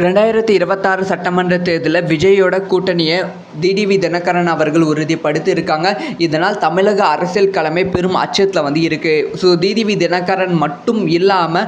2026 சட்டமன்ற தேர்தலில் விஜயோட கூட்டணியை டிடிவி தினகரன் அவர்கள் உறுதிப்படுத்தி இருக்காங்க. இதனால் தமிழக அரசியல் களமே பெரும் அச்சத்தில் இருக்கு. ஸோ டிடிவி தினகரன் மட்டும் இல்லாமல்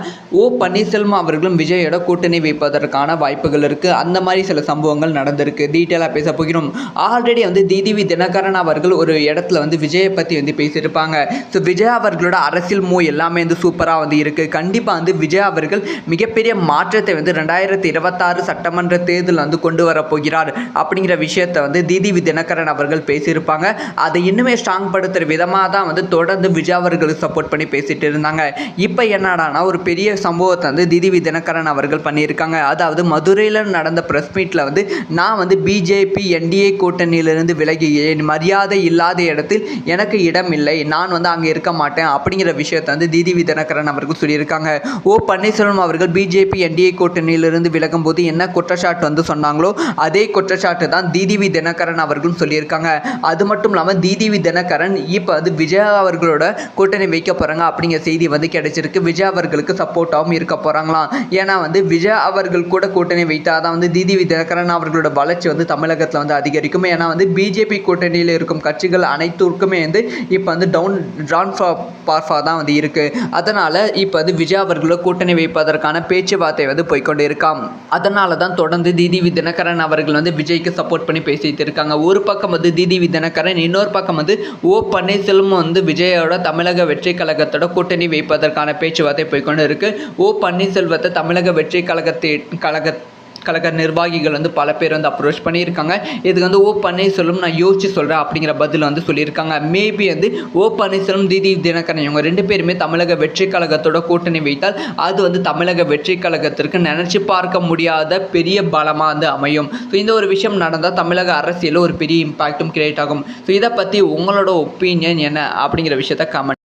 பன்னீர்செல்வம் அவர்களும் விஜயோட கூட்டணி வைப்பதற்கான வாய்ப்புகள் இருக்கு. அந்த மாதிரி சில சம்பவங்கள் நடந்திருக்கு. டீட்டெயிலாக பேச போகிறோம். ஆல்ரெடி டிடிவி தினகரன் அவர்கள் ஒரு இடத்துல விஜயை பற்றி பேசியிருப்பாங்க. ஸோ விஜய் அவர்களோட அரசியல் மூவ் எல்லாமே சூப்பராக இருக்கு. கண்டிப்பாக விஜய் அவர்கள் மிகப்பெரிய மாற்றத்தை 2026 சட்டமன்ற தேர்தல் கொண்டு வர போகிறார் அப்படிங்கிற விஷயத்தை டிடிவி தினகரன் அவர்கள் பேசியிருப்பாங்க. அதை இன்னுமே ஸ்ட்ராங் படுத்துற விதமாக தான் தொடர்ந்து விஜய் அவர்களுக்கு சப்போர்ட் பண்ணி பேசிட்டு இருந்தாங்க. இப்போ என்னடானா ஒரு பெரிய சம்பவத்தை டிடிவி தினகரன் அவர்கள் பண்ணியிருக்காங்க. அதாவது மதுரையில் நடந்த பிரஸ் மீட்டில் நான் பிஜேபி என்டிஏ கூட்டணியிலிருந்து விலகி என் மரியாதை இல்லாத இடத்தில் எனக்கு இடம் இல்லை, நான் அங்கே இருக்க மாட்டேன் அப்படிங்கிற விஷயத்தை டிடிவி தினகரன் அவர்கள் சொல்லியிருக்காங்க. பன்னீர்செல்வம் அவர்கள் பிஜேபி என்டிஏ கூட்டணியிலிருந்து விலகும் போது என்ன குற்றச்சாட்டு சொன்னாங்களோ அதே குற்றச்சாட்டு தான் டிடிவி தினகரன் அவர்களும் சொல்லியிருக்காங்க. அது மட்டும் இல்லாமல் டிடிவி தினகரன் இப்போ விஜய் அவர்களோட கூட்டணி வைக்க போகிறாங்க அப்படிங்கிற செய்தி கிடைச்சிருக்கு. விஜய் அவர்களுக்கு சப்போர்ட்டாகவும் இருக்க போகிறாங்களாம். ஏன்னா விஜய் அவர்கள் கூட கூட்டணி வைத்தாதான் டிடிவி தினகரன் அவர்களோட வளர்ச்சி தமிழகத்தில் அதிகரிக்கும். ஏன்னா பிஜேபி கூட்டணியில் இருக்கும் கட்சிகள் அனைத்திற்குமே இப்போ டவுன் பார்ஃபாக தான் இருக்கு. அதனால் இப்போ விஜய் அவர்களோட கூட்டணி வைப்பதற்கான பேச்சுவார்த்தை போய்கொண்டு இருக்காம். அதனால தான் தொடர்ந்து டிடிவி தினகரன் அவர்கள் விஜய்க்கு சப்போர்ட் பண்ணி பேசிட்டு இருக்காங்க. ஒரு பக்கம் டிடிவி தினகரன், இன்னொரு பக்கம் பன்னீர்செல்வம் விஜயோட தமிழக வெற்றி கழகத்தோட கூட்டணி வைப்பதற்கான பேச்சுவார்த்தை போய்கொண்டு இருக்கு. பன்னீர்செல்வத்தை தமிழக வெற்றி கழக நிர்வாகிகள் பல பேர் அப்ரோச் பண்ணியிருக்காங்க. இதுக்கு பன்னீர்செல்வம் நான் யோசிச்சு சொல்கிறேன் அப்படிங்கிற பதில் சொல்லியிருக்காங்க. மேபி பன்னீர்செல்வம் டிடிவி தினகரன் இவங்க ரெண்டு பேருமே தமிழக வெற்றி கழகத்தோட கூட்டணி வைத்தால் அது தமிழக வெற்றி கழகத்திற்கு நினச்சி பார்க்க முடியாத பெரிய பலமாக அமையும். ஸோ இந்த ஒரு விஷயம் நடந்தால் தமிழக அரசியலில் ஒரு பெரிய இம்பாக்டும் கிரியேட் ஆகும். ஸோ இதை பற்றி உங்களோட ஒப்பீனியன் என்ன அப்படிங்கிற விஷயத்த கமெண்ட்